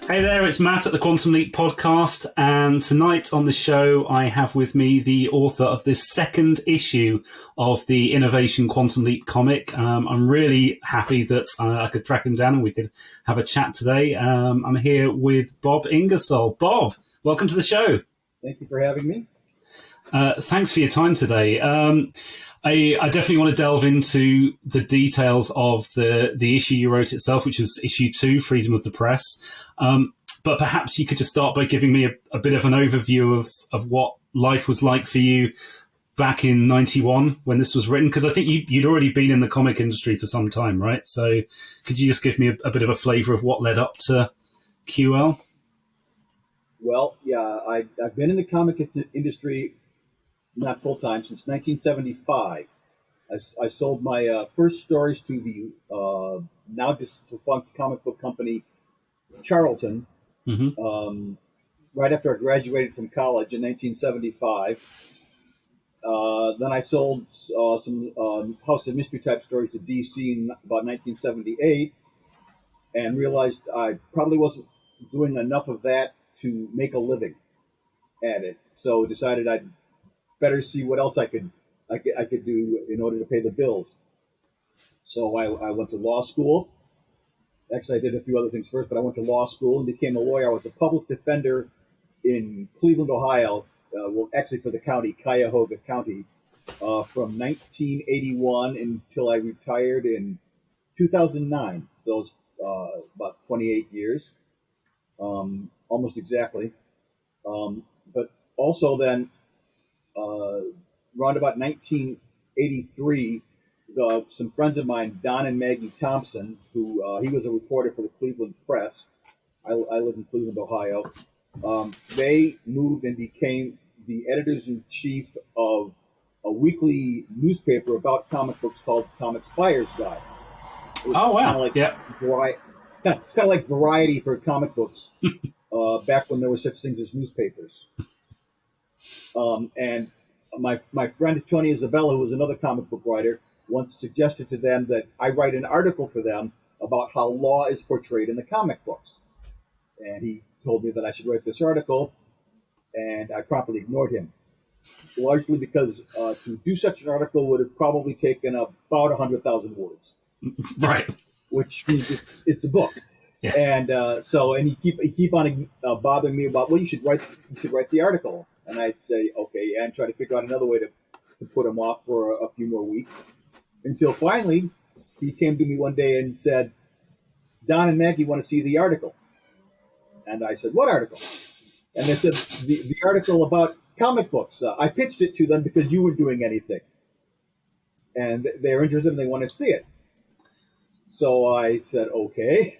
Hey there, it's Matt at the Quantum Leap podcast, and tonight on the show I have with me the author of this second issue of the Innovation Quantum Leap comic. I'm really happy that I could track him down and we could have a chat today. I'm here with Bob Ingersoll. Bob, welcome to the show. Thank you for having me. Thanks for your time today. I definitely want to delve into the details of the issue you wrote itself, which is issue 2, Freedom of the Press. But perhaps you could just start by giving me a bit of an overview of what life was like for you back in 91 when this was written, because I think you'd already been in the comic industry for some time, right? So could you just give me a bit of a flavor of what led up to QL? Well, yeah, I've been in the comic industry, not full-time, since 1975. I sold my first stories to the now defunct comic book company Charlton, right after I graduated from college in 1975. Then I sold some House of Mystery type stories to DC in about 1978, and realized I probably wasn't doing enough of that to make a living at it. So decided I'd better see what else I could do in order to pay the bills. So I went to law school. Actually, I did a few other things first, but I went to law school and became a lawyer. I was a public defender in Cleveland, Ohio, actually for the county, Cuyahoga County, from 1981 until I retired in 2009. So it was about 28 years, almost exactly. But also then, around about 1983, some friends of mine, Don and Maggie Thompson, who he was a reporter for the Cleveland Press. I live in Cleveland, Ohio. They moved and became the editors-in-chief of a weekly newspaper about comic books called Comics Buyer's Guide. Oh, wow. It's kind of like Variety for comic books, back when there were such things as newspapers. And my friend Tony Isabella, who was another comic book writer, once suggested to them that I write an article for them about how law is portrayed in the comic books. And he told me that I should write this article, and I promptly ignored him, largely because to do such an article would have probably taken about 100,000 words. Right. Which means it's a book. Yeah. And he keep on bothering me about, well, you should write the article. And I'd say, okay, and try to figure out another way to put him off for a few more weeks. Until finally, he came to me one day and said, Don and Maggie want to see the article. And I said, what article? And they said, the article about comic books. I pitched it to them because you weren't doing anything. And they're interested and they want to see it. So I said, okay,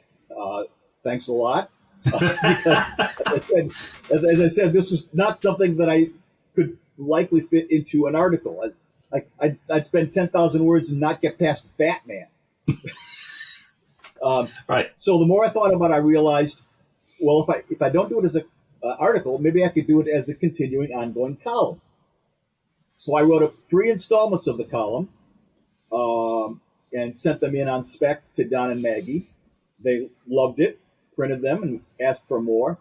thanks a lot. Because as I said, this was not something that I could likely fit into an article. I'd spend 10,000 words and not get past Batman. Right. So the more I thought about it, I realized, well, if I don't do it as an article, maybe I could do it as a continuing, ongoing column. So I wrote up 3 installments of the column and sent them in on spec to Don and Maggie. They loved it, printed them, and asked for more.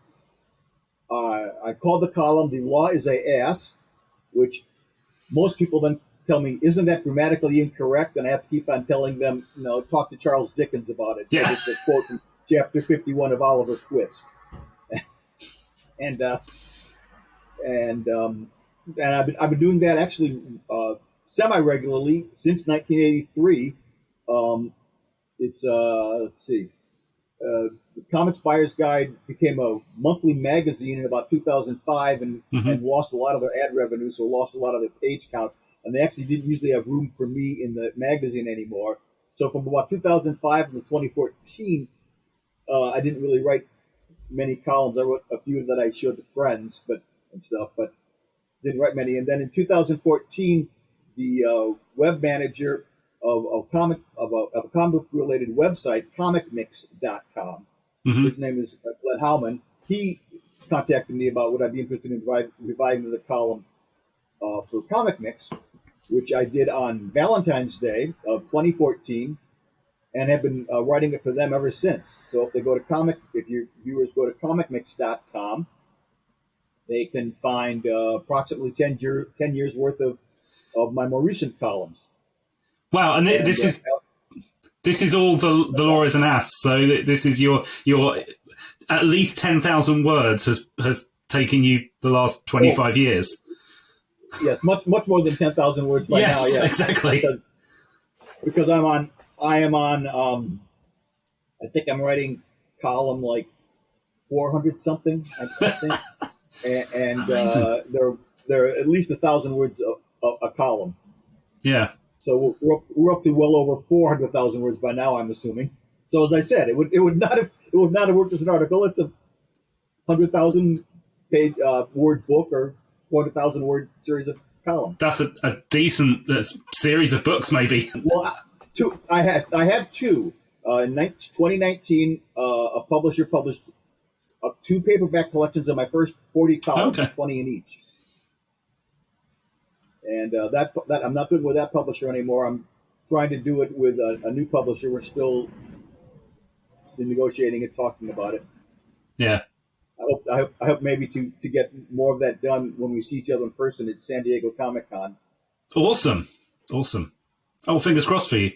I called the column "The Law Is a Ass," which most people then tell me, isn't that grammatically incorrect? And I have to keep on telling them, talk to Charles Dickens about it. Yeah. It's a quote from chapter 51 of Oliver Twist. and I've been doing that actually semi-regularly since 1983. Let's see. The Comics Buyer's Guide became a monthly magazine in about 2005 and lost a lot of their ad revenue, so lost a lot of their page count. And they actually didn't usually have room for me in the magazine anymore. So from about 2005 to 2014, I didn't really write many columns. I wrote a few that I showed to friends and stuff, but didn't write many. And then in 2014, the web manager of a comic related website, comicmix.com. His name is Glenn Howman. He contacted me about would I be interested in reviving the column for Comic Mix, which I did on Valentine's Day of 2014. and have been writing it for them ever since. So if your viewers go to comicmix.com, they can find approximately 10 years worth of my more recent columns. Wow, and this is all the law is an ass. So this is your at least 10,000 words has taken you the last 25 years. Yes, much more than 10,000 words by now. Yes, Yeah, exactly. Because I am on. I think I'm writing column like 400 something. I think, and there are at least 1,000 words a column. Yeah. So we're up to well over 400,000 words by now, I'm assuming. So as I said, it would not have worked as an article. It's a 100,000 page word book or 400,000 word series of columns. That's a decent series of books, maybe. Well, I have two. In 2019, a publisher published 2 paperback collections of my first 40 columns, 20 in each. And that I'm not doing it with that publisher anymore. I'm trying to do it with a new publisher. We're still negotiating and talking about it. Yeah. I hope maybe to get more of that done when we see each other in person at San Diego Comic-Con. Awesome. Oh, fingers crossed for you.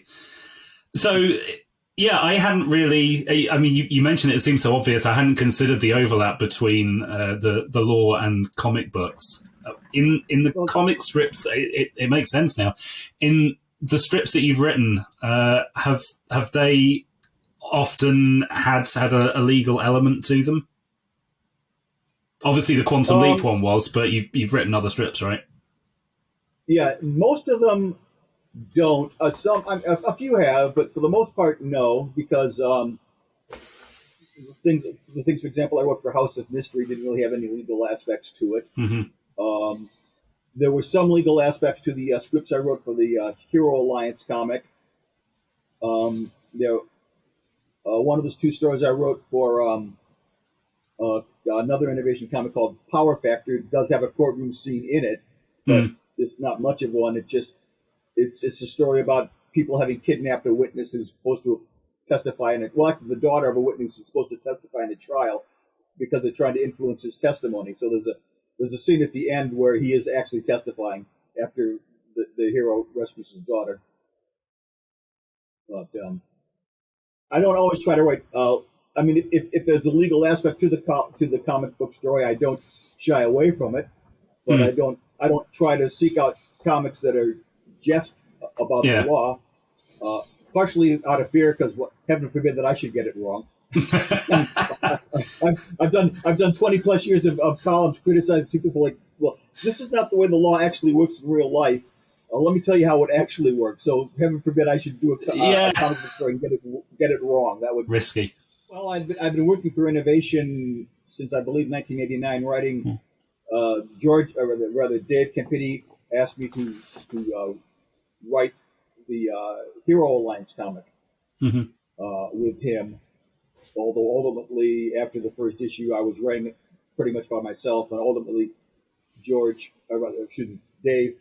So, yeah, I hadn't really. I mean, you mentioned it seems so obvious. I hadn't considered the overlap between the law and comic books. In the comic strips, it makes sense now. In the strips that you've written, have they often had a legal element to them? Obviously, the Quantum Leap one was, but you've written other strips, right? Yeah, most of them don't. A few have, but for the most part, no, because the things, for example, I wrote for House of Mystery didn't really have any legal aspects to it. Mm-hmm. There were some legal aspects to the scripts I wrote for the Hero Alliance comic. One of those 2 stories I wrote for another Innovation comic called Power Factor does have a courtroom scene in it, but it's not much of one. It's a story about people having kidnapped a witness who's supposed to testify in it. Well, actually, the daughter of a witness who's supposed to testify in the trial because they're trying to influence his testimony. So there's a scene at the end where he is actually testifying after the hero rescues his daughter. But I don't always try to write. I mean, if there's a legal aspect to the comic book story, I don't shy away from it. But I don't try to seek out comics that are just about the law. Partially out of fear, because heaven forbid that I should get it wrong. I've done 20 plus years of columns criticizing people like, well, this is not the way the law actually works in real life. Let me tell you how it actually works. So heaven forbid I should do a comic book story and get it wrong. That would risky. Well, I've been working for Innovation since I believe 1989, writing. Dave Campiti asked me to write the Hero Alliance comic with him. Although ultimately, after the first issue, I was writing it pretty much by myself, and ultimately, Dave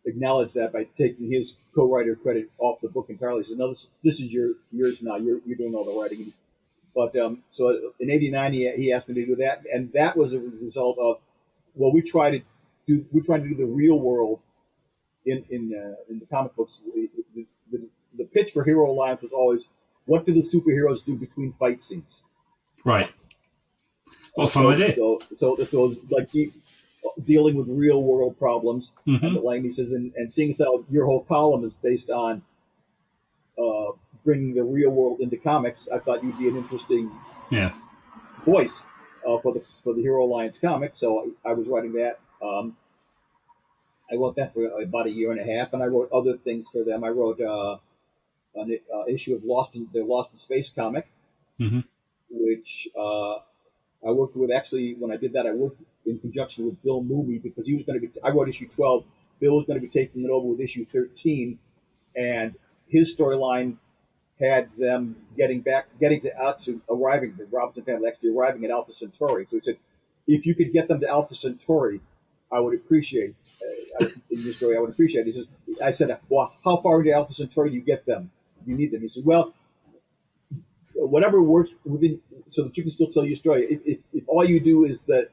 acknowledged that by taking his co-writer credit off the book entirely. He said, "No, this is yours now. You're doing all the writing." But so in '89, he asked me to do that, and that was a result of we try to do the real world in the comic books. The pitch for Hero Alliance was always, what do the superheroes do between fight scenes? Right. Well, fun idea. So like dealing with real world problems. And like he says, and seeing as how your whole column is based on bringing the real world into comics, I thought you'd be an interesting voice for the Hero Alliance comic. So I was writing that. I wrote that for about a year and a half, and I wrote other things for them. I wrote an issue of Lost in Space comic, which I worked with. Actually, when I did that, I worked in conjunction with Bill Mooney because he was going to be. I wrote issue 12. Bill was going to be taking it over with issue 13, and his storyline had them getting to arriving, the Robinson family actually arriving at Alpha Centauri. So he said, if you could get them to Alpha Centauri, I would appreciate. In your story, I would appreciate it. He says, I said, well, how far into Alpha Centauri do you get them? You need them. He said, well, whatever works within, so that you can still tell your story. If all you do is that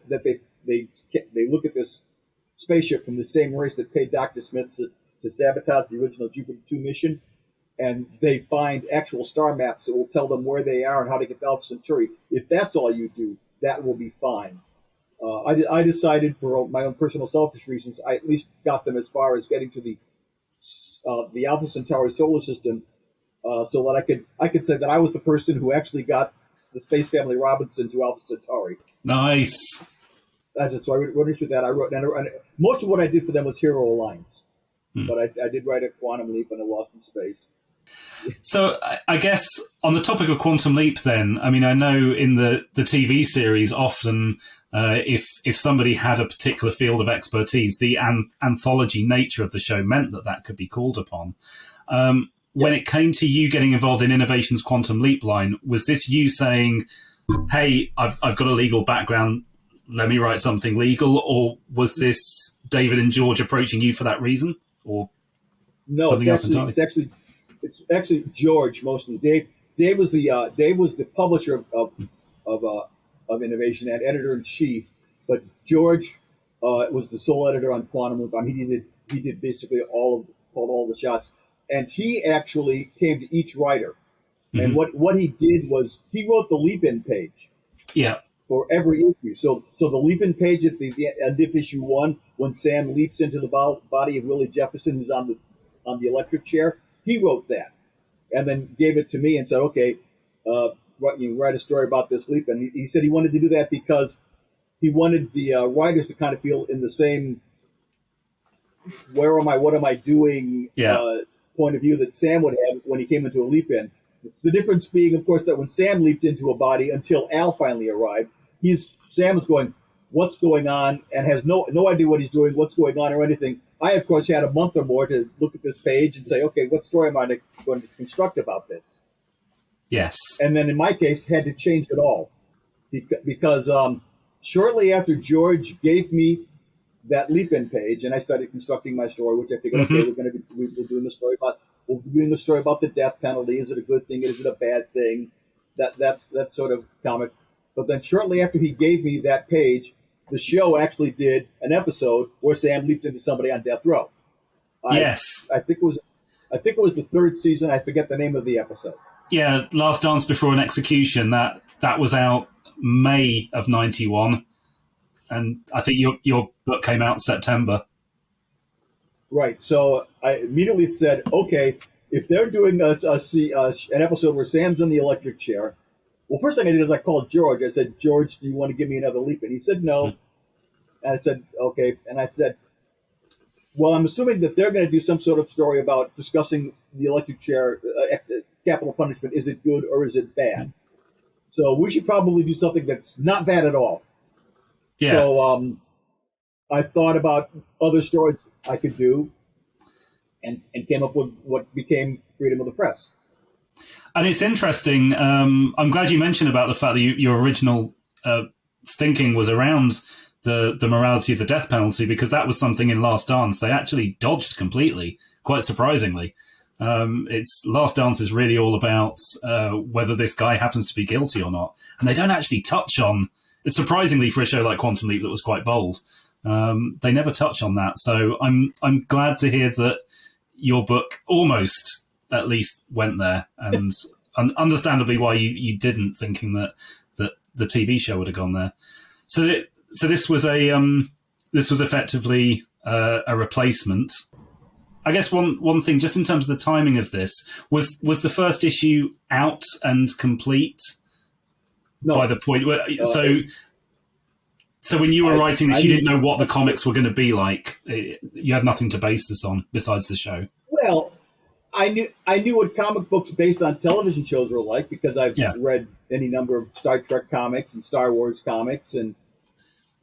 they look at this spaceship from the same race that paid Dr. Smith to sabotage the original Jupiter 2 mission, and they find actual star maps that will tell them where they are and how to get to Alpha Centauri. If that's all you do, that will be fine. I decided, for my own personal selfish reasons, I at least got them as far as getting to the Alpha Centauri solar system, so that I could say that I was the person who actually got the Space Family Robinson to Alpha Centauri. Nice. That's it. So I wrote into that. And most of what I did for them was Hero Alliance, but I did write a Quantum Leap and a Lost in Space. So I guess on the topic of Quantum Leap, then, I mean, I know in the TV series often, if somebody had a particular field of expertise, the anthology nature of the show meant that could be called upon. When it came to you getting involved in Innovation's Quantum Leap line, was this you saying, hey, I've got a legal background, let me write something legal, or was this David and George approaching you for that reason, or something else entirely? It's actually George mostly. Dave was the publisher of Innovation and editor in chief, but George was the sole editor on Quantum Leap. I mean, he did basically called all the shots, and he actually came to each writer. And what he did was he wrote the leap-in page. Yeah. For every issue. So the leap-in page at the end of issue 1, when Sam leaps into the body of Willie Jefferson, who's on the electric chair, he wrote that, and then gave it to me and said, "Okay, write a story about this leap." And he said he wanted to do that because he wanted the writers to kind of feel in the same "where am I, what am I doing" point of view that Sam would have when he came into a leap-in. The difference being, of course, that when Sam leaped into a body, until Al finally arrived, Sam was going, "What's going on?" and has no idea what he's doing, what's going on, or anything. I, of course, had a month or more to look at this page and say, okay, what story am I going to construct about this? Yes. And then in my case, had to change it all. Because shortly after George gave me that leap-in page, and I started constructing my story, which I figured, okay, we're doing the story about the death penalty. Is it a good thing? Is it a bad thing? That's sort of comic. But then shortly after he gave me that page, the show actually did an episode where Sam leaped into somebody on death row. Yes. I think it was the 3rd season. I forget the name of the episode. Yeah, Last Dance Before an Execution. That was out May of 91. And I think your book came out in September. Right. So I immediately said, okay, if they're doing an episode where Sam's in the electric chair, well, first thing I did is I called George. I said, "George, do you want to give me another leap?" And he said, "No." And I said, "Okay." And I said, "Well, I'm assuming that they're going to do some sort of story about discussing the electric chair, capital punishment. Is it good or is it bad? So we should probably do something that's not bad at all." Yeah. So I thought about other stories I could do and came up with what became Freedom of the Press. And it's interesting. I'm glad you mentioned about the fact that your original thinking was around the morality of the death penalty, because that was something in Last Dance they actually dodged completely, quite surprisingly. It's Last Dance is really all about whether this guy happens to be guilty or not, and they don't actually touch on. Surprisingly, for a show like Quantum Leap that was quite bold, they never touch on that. So I'm glad to hear that your book almost at least went there, and understandably why you didn't, thinking that the TV show would have gone there. So this was effectively a replacement. I guess one thing, just in terms of the timing of this, was the first issue out and complete by the point where so when you were writing this, you didn't know what the comics were going to be like. You had nothing to base this on besides the show. Well, I knew what comic books based on television shows were like, because I've read any number of Star Trek comics and Star Wars comics, and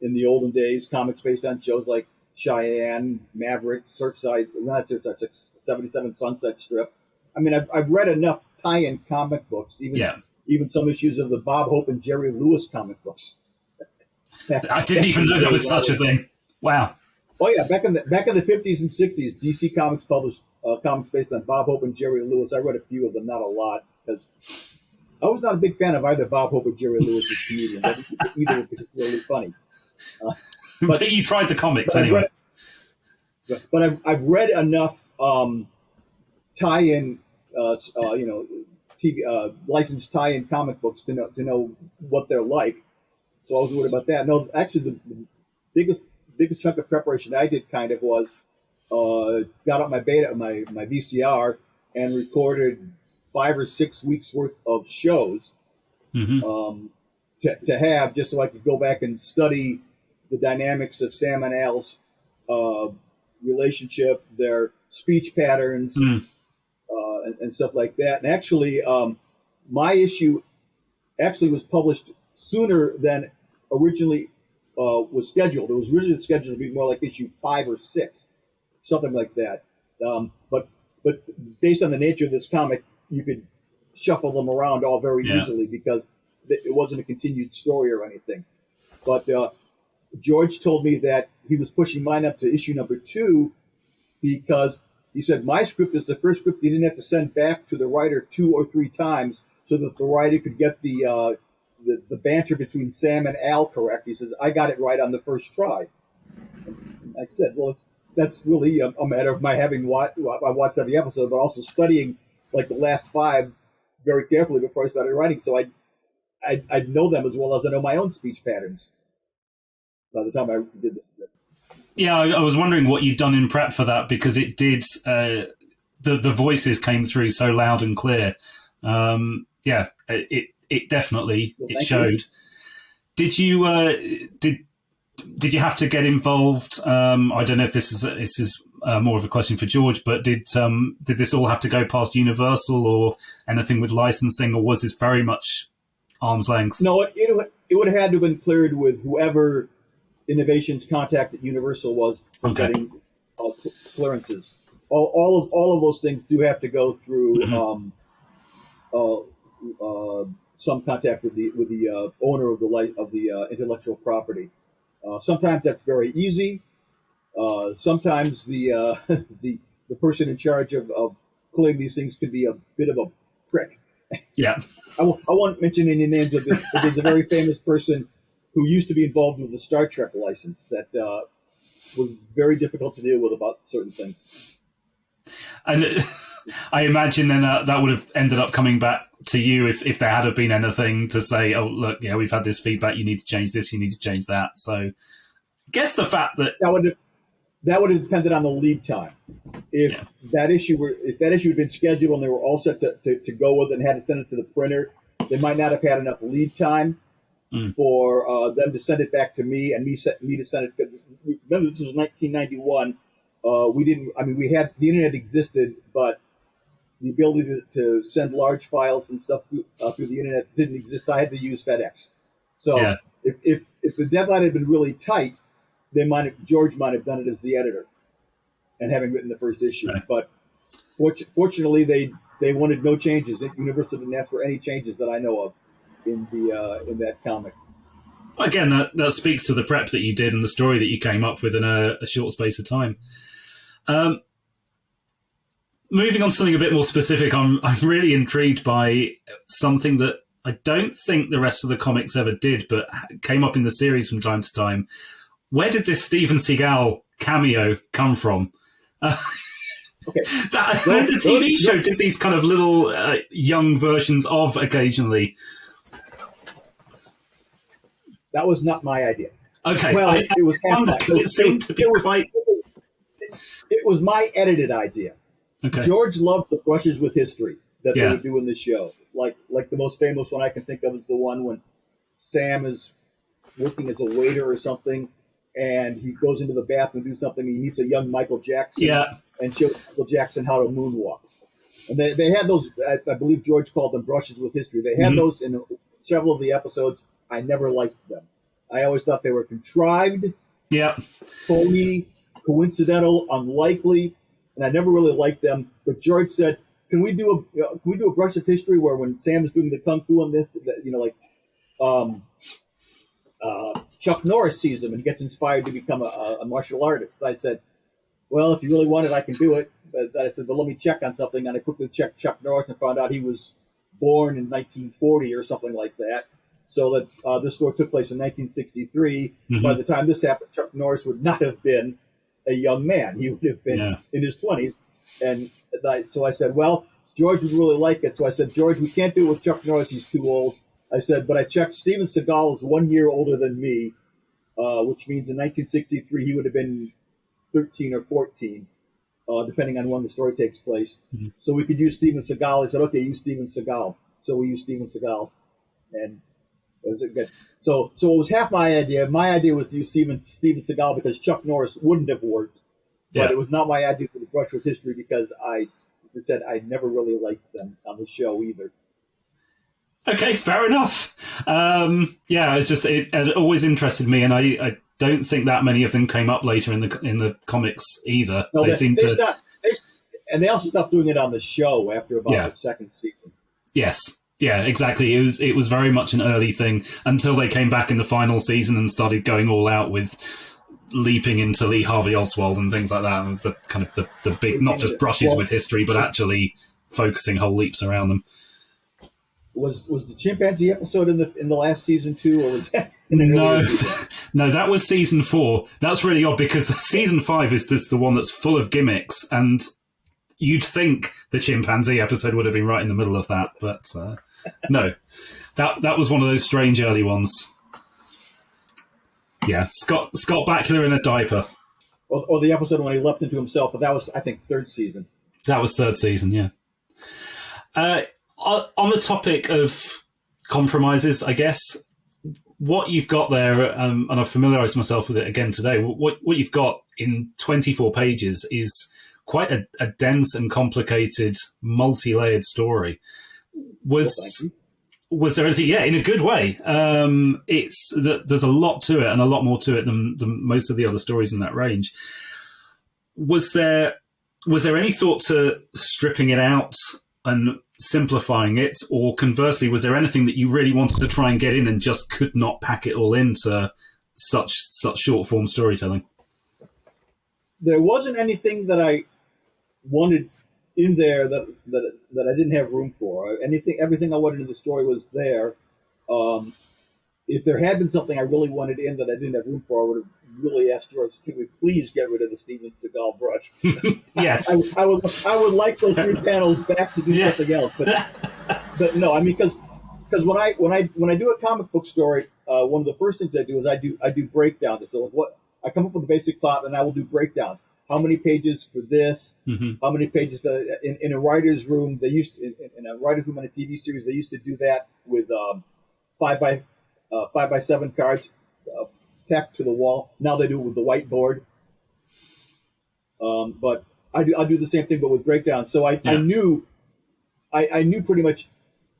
in the olden days, comics based on shows like Cheyenne, Maverick, Surfside, not Surfside, 77 Sunset Strip. I mean, I've read enough tie-in comic books, even some issues of the Bob Hope and Jerry Lewis comic books. I didn't even know there was such a thing. Wow. Oh yeah, back in the 50s and 60s, DC Comics published comics based on Bob Hope and Jerry Lewis. I read a few of them, not a lot, because I was not a big fan of either Bob Hope or Jerry Lewis's comedians. I think either were particularly funny. But you tried the comics but anyway. I've read enough tie-in, TV, licensed tie-in comic books to know what they're like. So I was worried about that. No, actually, the biggest chunk of preparation I did kind of was got out my VCR and recorded 5 or 6 weeks worth of shows to have, just so I could go back and study the dynamics of Sam and Al's relationship, their speech patterns, and stuff like that. And actually, my issue actually was published sooner than originally was scheduled. It was originally scheduled to be more like issue 5 or 6, something like that. But based on the nature of this comic, you could shuffle them around all very easily because it wasn't a continued story or anything. But George told me that he was pushing mine up to issue number 2 because he said my script is the first script he didn't have to send back to the writer 2 or 3 times so that the writer could get the banter between Sam and Al correct. He says, I got it right on the first try. And I said, well, that's really a matter of my having I watched every episode, but also studying like the last 5 very carefully before I started writing. So I'd know them as well as I know my own speech patterns by the time I did this. Yeah, I was wondering what you'd done in prep for that, because it did. The voices came through so loud and clear. It definitely showed. Did you did you have to get involved? I don't know if this is more of a question for George, but did this all have to go past Universal or anything with licensing, or was this very much arm's length? No, it would have had to have been cleared with whoever Innovation's contact at Universal was for getting clearances. All of those things do have to go through some contact with the owner of the intellectual property. Sometimes that's very easy. Sometimes the the person in charge of clearing these things could be a bit of a prick. Yeah, I won't mention any names of this, but there's a very famous person who used to be involved with the Star Trek license that was very difficult to deal with about certain things. And I imagine then that would have ended up coming back to you if there had have been anything to say, oh, look, yeah, we've had this feedback, you need to change this, you need to change that. So I guess the fact that would have depended on the lead time. If that issue had been scheduled and they were all set to go with it and had to send it to the printer, they might not have had enough lead time for them to send it back to me and me to send it. Remember, this was 1991. We had the internet existed, but the ability to send large files and stuff through the internet didn't exist. I had to use FedEx. So if the deadline had been really tight, George might have done it as the editor and having written the first issue. Right. But fortunately, they wanted no changes. Universal didn't ask for any changes that I know of in that comic. Again, that speaks to the prep that you did and the story that you came up with in a short space of time. Moving on to something a bit more specific, I'm really intrigued by something that I don't think the rest of the comics ever did, but came up in the series from time to time. Where did this Steven Seagal cameo come from? The TV show did these kind of little young versions of occasionally. That was not my idea. Okay, well, it was because it seemed to be quite. It was my edited idea. Okay. George loved the brushes with history that they would do in the show. Like the most famous one I can think of is the one when Sam is working as a waiter or something, and he goes into the bathroom to do something. He meets a young Michael Jackson and shows Michael Jackson how to moonwalk. And they had those, I believe George called them brushes with history. They had those in several of the episodes. I never liked them. I always thought they were contrived, phony, coincidental, unlikely, and I never really liked them. But George said, "Can we do a brush of history where when Sam is doing the kung fu on this, Chuck Norris sees him and gets inspired to become a martial artist?" I said, "Well, if you really want it, I can do it." But I said, "But let me check on something." And I quickly checked Chuck Norris and found out he was born in 1940 or something like that. So that this story took place in 1963. Mm-hmm. By the time this happened, Chuck Norris would not have been a young man. He would have been in his 20s. And so I said, well, George would really like it. So I said, George, we can't do it with Chuck Norris. He's too old. I said, but I checked. Steven Seagal is 1 year older than me, which means in 1963 he would have been 13 or 14, depending on when the story takes place. Mm-hmm. So we could use Steven Seagal. I said, okay, use Steven Seagal. So we used Steven Seagal. And was it good? So it was half my idea. My idea was to use Steven Seagal because Chuck Norris wouldn't have worked. But it was not my idea for the brush with history because as I said, I never really liked them on the show either. Okay, fair enough. It's just it always interested me, and I don't think that many of them came up later in the comics either. No, and they also stopped doing it on the show after about the second season. Yes. Yeah, exactly. It was very much an early thing until they came back in the final season and started going all out with leaping into Lee Harvey Oswald and things like that. And the kind of the big, not just brushes with history, but actually focusing whole leaps around them. Was the chimpanzee episode in the last season too, or was that in another season? No, that was season 4. That's really odd because season 5 is just the one that's full of gimmicks, and you'd think the chimpanzee episode would have been right in the middle of that, but no. That was one of those strange early ones. Yeah, Scott Bakula in a diaper. Or the episode when he leapt into himself, but that was, I think, third season. That was third season, yeah. On the topic of compromises, I guess, what you've got there, and I've familiarised myself with it again today, what you've got in 24 pages is quite a dense and complicated, multi-layered story. Was there anything? Yeah, in a good way. It's that there's a lot to it, and a lot more to it than most of the other stories in that range. Was there any thought to stripping it out and simplifying it, or conversely, was there anything that you really wanted to try and get in and just could not pack it all into such short form storytelling? There wasn't anything that I wanted in there that I didn't have room for. Everything I wanted in the story was there. If there had been something I really wanted in that I didn't have room for, I would have really asked George, "Can we please get rid of the Steven Seagal brush?" Yes, I would like those 3 panels back to do something else. But no, I mean because when I do a comic book story, one of the first things I do is I do breakdowns. So I come up with a basic plot, and I will do breakdowns. How many pages for this? Mm-hmm. How many pages for, in a writer's room? They used to, in a writer's room on a TV series. They used to do that with 5x7 cards tacked to the wall. Now they do it with the whiteboard. But I'll do the same thing, but with breakdowns. So I knew pretty much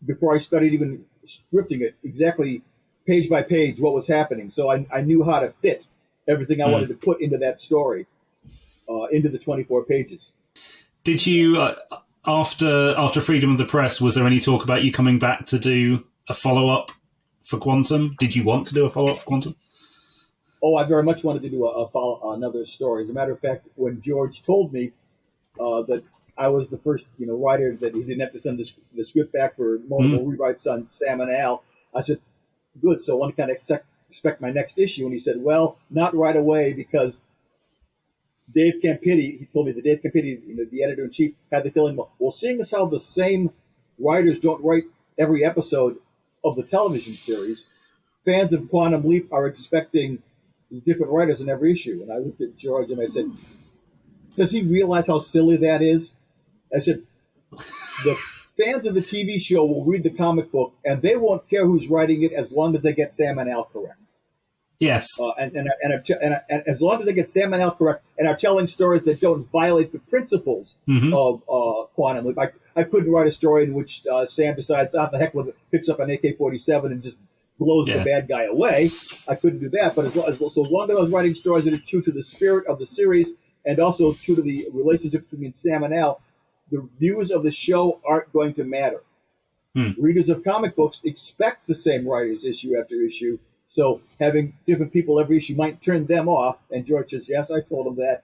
before I started even scripting it exactly page by page what was happening. So I knew how to fit everything I wanted to put into that story. Into the 24 pages. Did you, after Freedom of the Press, was there any talk about you coming back to do a follow-up for Quantum? Did you want to do a follow-up for Quantum? Oh, I very much wanted to do another story. As a matter of fact, when George told me that I was the first writer that he didn't have to send the script back for multiple rewrites on Sam and Al, I said, good, so I want to kind of expect my next issue. And he said, well, not right away, because Dave Campitti, he told me that Dave Campitti, the editor-in-chief, had the feeling, well, seeing as how the same writers don't write every episode of the television series, fans of Quantum Leap are expecting different writers in every issue. And I looked at George and I said, does he realize how silly that is? I said, the fans of the TV show will read the comic book and they won't care who's writing it as long as they get Sam and Al correct. Yes. And as long as they get Sam and Al correct and are telling stories that don't violate the principles of Quantum Leap. I couldn't write a story in which Sam decides, the heck with it, picks up an AK-47 and just blows the bad guy away. I couldn't do that. But as long as I was writing stories that are true to the spirit of the series and also true to the relationship between Sam and Al, the views of the show aren't going to matter. Readers of comic books expect the same writers issue after issue. So having different people every issue might turn them off. And George says, yes, I told him that.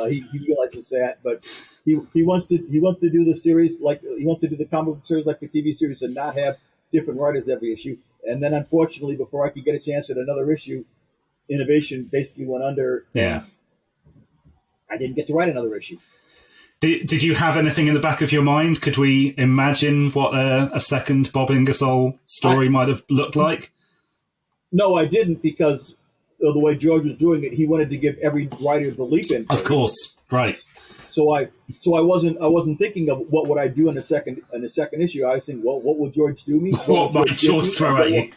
He realizes that. But he wants to do the series he wants to do the comic book series like the TV series and not have different writers every issue. And then unfortunately, before I could get a chance at another issue, Innovation basically went under. Yeah. I didn't get to write another issue. Did you have anything in the back of your mind? Could we imagine what a second Bob Ingersoll story might have looked like? No, I didn't, because of the way George was doing it. He wanted to give every writer the leap-in. Of course, right. So I wasn't thinking of what would I do in the second issue. I was thinking, well, what will George do me? What might George throw at you?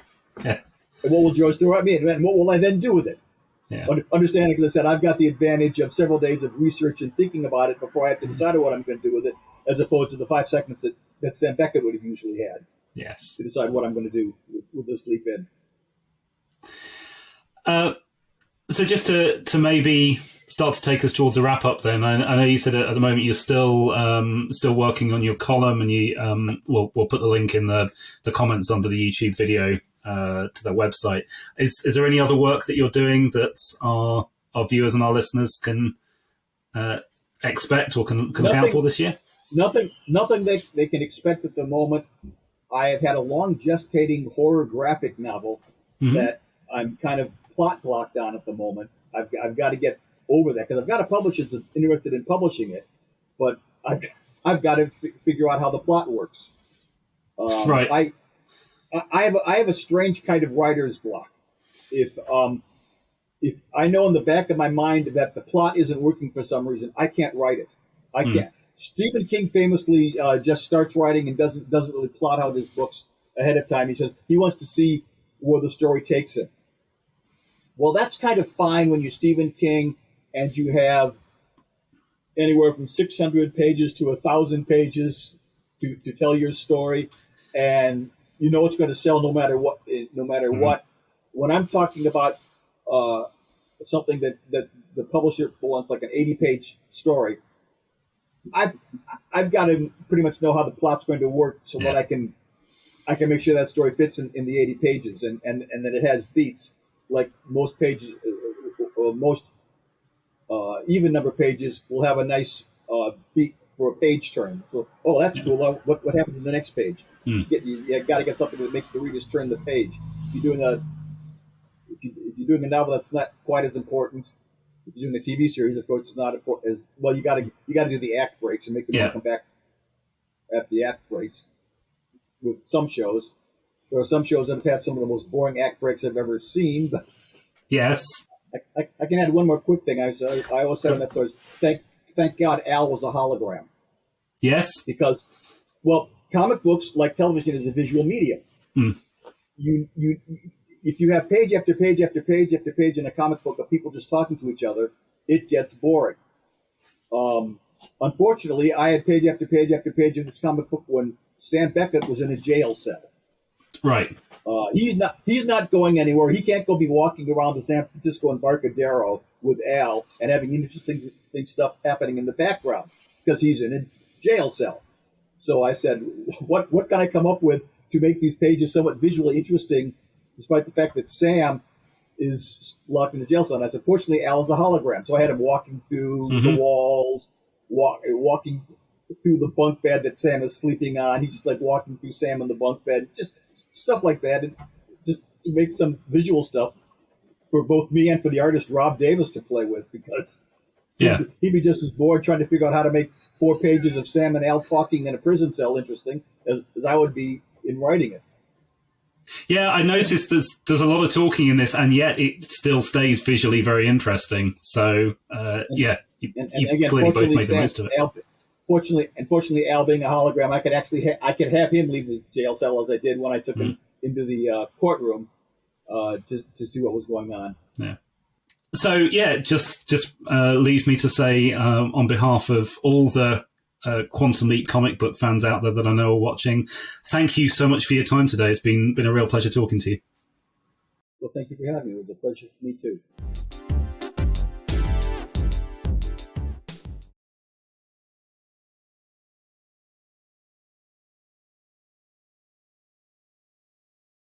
Yeah. And what will George throw at me? And what will I then do with it? Yeah. Understanding, as I said, I've got the advantage of several days of research and thinking about it before I have to decide what I'm going to do with it, as opposed to the 5 seconds that Sam Beckett would have usually had. Yes. To decide what I'm going to do with this leap-in. So just to maybe start to take us towards a wrap up, then I know you said at the moment you're still working on your column, and you we'll put the link in the comments under the YouTube video to their website. Is there any other work that you're doing that our viewers and our listeners can expect or can count for this year? Nothing they can expect at the moment. I have had a long gestating horror graphic novel that I'm kind of plot blocked on at the moment. I've got to get over that, because I've got a publisher that's interested in publishing it, but I've got to figure out how the plot works. Right. I have a strange kind of writer's block. If I know in the back of my mind that the plot isn't working for some reason, I can't write it. I can't. Stephen King famously just starts writing and doesn't really plot out his books ahead of time. He says he wants to see where the story takes him. Well, that's kind of fine when you're Stephen King and you have anywhere from 600 pages to 1,000 pages to tell your story, and you know it's going to sell no matter what. What. When I'm talking about something that the publisher wants, like an 80-page story, I've got to pretty much know how the plot's going to work so that I can make sure that story fits in the 80 pages and that it has beats. Like most pages, most even number pages will have a nice beat for a page turn. So, that's cool. What happens in the next page? You got to get something that makes the readers turn the page. If you're doing a novel, that's not quite as important. If you're doing a TV series, of course, it's not important as well. You got to do the act breaks and make them all come back after the act breaks. With some shows, there are some shows that have had some of the most boring act breaks I've ever seen. But yes, I can add one more quick thing. I always said on that story, thank God Al was a hologram. Yes, because comic books, like television, is a visual medium. If you have page after page after page after page in a comic book of people just talking to each other, it gets boring. Unfortunately, I had page after page after page of this comic book when Sam Beckett was in a jail cell. Right. He's not going anywhere. He can't go be walking around the San Francisco Embarcadero with Al and having interesting stuff happening in the background because he's in a jail cell. So I said, what can I come up with to make these pages somewhat visually interesting, despite the fact that Sam is locked in a jail cell? And I said, fortunately, Al is a hologram. So I had him walking through the walls, walking through the bunk bed that Sam is sleeping on. He's just like walking through Sam in the bunk bed, just stuff like that, and just to make some visual stuff for both me and for the artist Rob Davis to play with, because he'd be just as bored trying to figure out how to make 4 pages of Sam and Al talking in a prison cell interesting as I would be in writing it. Yeah, I noticed there's a lot of talking in this, and yet it still stays visually very interesting. So, and again, clearly both made the most of it. Unfortunately, Al being a hologram, I could have him leave the jail cell as I did when I took him into the courtroom to see what was going on. Yeah. So just leaves me to say on behalf of all the Quantum Leap comic book fans out there that I know are watching, thank you so much for your time today. It's been a real pleasure talking to you. Well, thank you for having me. It was a pleasure for me too.